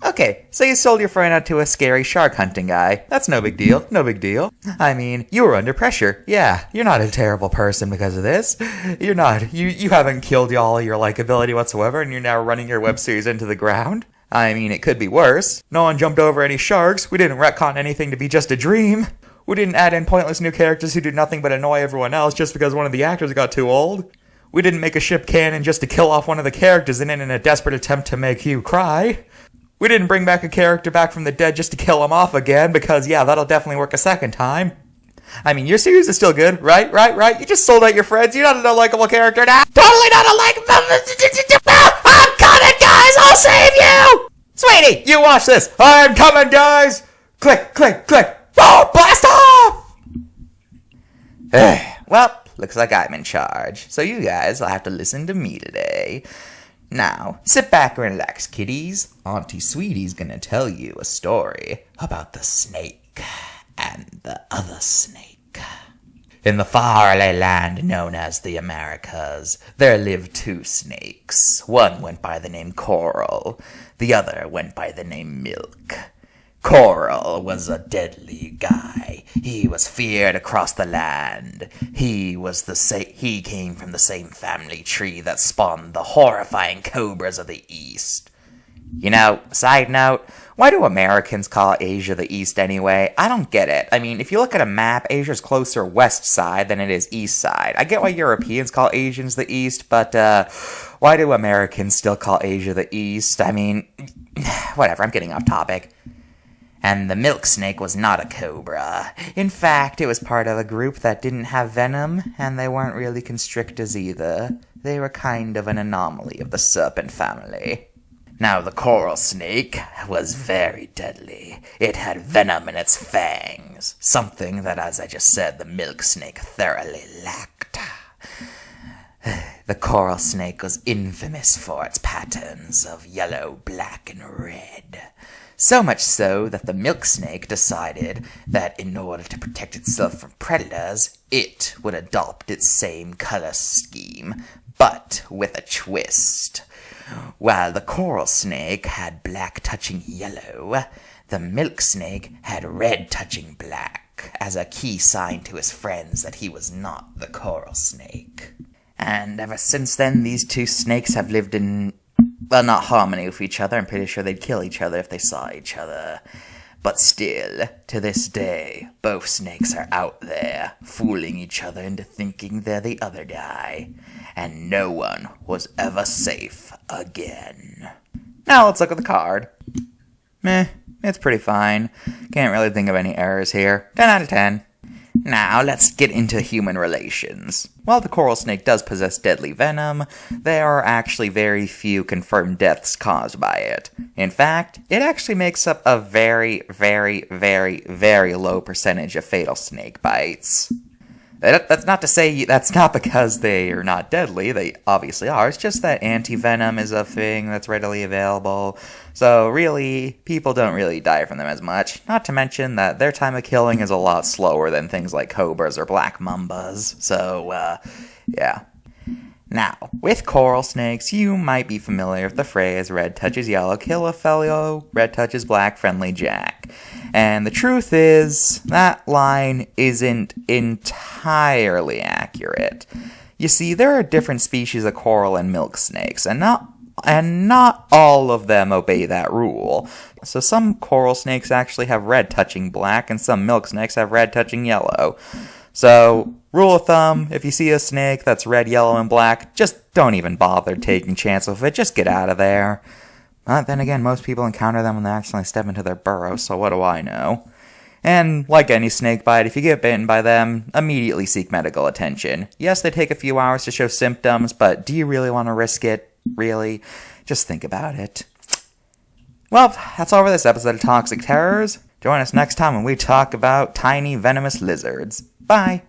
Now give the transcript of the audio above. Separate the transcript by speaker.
Speaker 1: Okay, so you sold your friend out to a scary shark hunting guy. That's no big deal, no big deal. I mean, you were under pressure. Yeah, you're not a terrible person because of this. You're not. You haven't killed all your likability whatsoever, and you're now running your web series into the ground. I mean, it could be worse. No one jumped over any sharks. We didn't retcon anything to be just a dream. We didn't add in pointless new characters who did nothing but annoy everyone else just because one of the actors got too old. We didn't make a ship canon just to kill off one of the characters in a desperate attempt to make you cry. We didn't bring back a character back from the dead just to kill him off again because, yeah, that'll definitely work a second time. I mean, your series is still good, right? You just sold out your friends. You're not a likable character now. Totally not a likable... I'm coming, guys! I'll save you! Sweetie, you watch this. I'm coming, guys! Click, click, click. Oh, blast off! Well, looks like I'm in charge. So you guys will have to listen to me today. Now, sit back and relax, kiddies. Auntie Sweetie's gonna tell you a story about the snake and the other snake. In the faraway land known as the Americas, there lived two snakes. One went by the name Coral, the other went by the name Milk. Coral was a deadly guy. He was feared across the land. He came from the same family tree that spawned the horrifying cobras of the East. You know, side note, why do Americans call Asia the East anyway? I don't get it. I mean, if you look at a map, Asia's closer west side than it is east side. I get why Europeans call Asians the East, but why do Americans still call Asia the East? I mean, whatever, I'm getting off topic. And the milk snake was not a cobra. In fact, it was part of a group that didn't have venom, and they weren't really constrictors either. They were kind of an anomaly of the serpent family. Now, the coral snake was very deadly. It had venom in its fangs, something that, as I just said, the milk snake thoroughly lacked. The coral snake was infamous for its patterns of yellow, black, and red. So much so that the milk snake decided that in order to protect itself from predators, it would adopt its same color scheme, but with a twist. While the coral snake had black touching yellow, the milk snake had red touching black, as a key sign to his friends that he was not the coral snake. And ever since then, these two snakes have lived in, well, not harmony with each other. I'm pretty sure they'd kill each other if they saw each other. But still, to this day, both snakes are out there, fooling each other into thinking they're the other guy. And no one was ever safe again. Now let's look at the card. Meh, it's pretty fine. Can't really think of any errors here. 10 out of 10. Now, let's get into human relations. While the coral snake does possess deadly venom, there are actually very few confirmed deaths caused by it. In fact, it actually makes up a very, very, very, very low percentage of fatal snake bites. That's not to say that's not because they are not deadly. They obviously are. It's just that anti-venom is a thing that's readily available. So really, people don't really die from them as much. Not to mention that their time of killing is a lot slower than things like cobras or black mambas. So, yeah. Now, with coral snakes, you might be familiar with the phrase, red touches yellow, kill a fellow, red touches black, friendly Jack. And the truth is, that line isn't entirely accurate. You see, there are different species of coral and milk snakes, and not all of them obey that rule. So some coral snakes actually have red touching black, and some milk snakes have red touching yellow. So, rule of thumb, if you see a snake that's red, yellow, and black, just don't even bother taking chance with it. Just get out of there. But then again, most people encounter them when they accidentally step into their burrow, so what do I know? And like any snake bite, if you get bitten by them, immediately seek medical attention. Yes, they take a few hours to show symptoms, but do you really want to risk it? Really? Just think about it. Well, that's all for this episode of Toxic Terrors. Join us next time when we talk about tiny venomous lizards. Bye!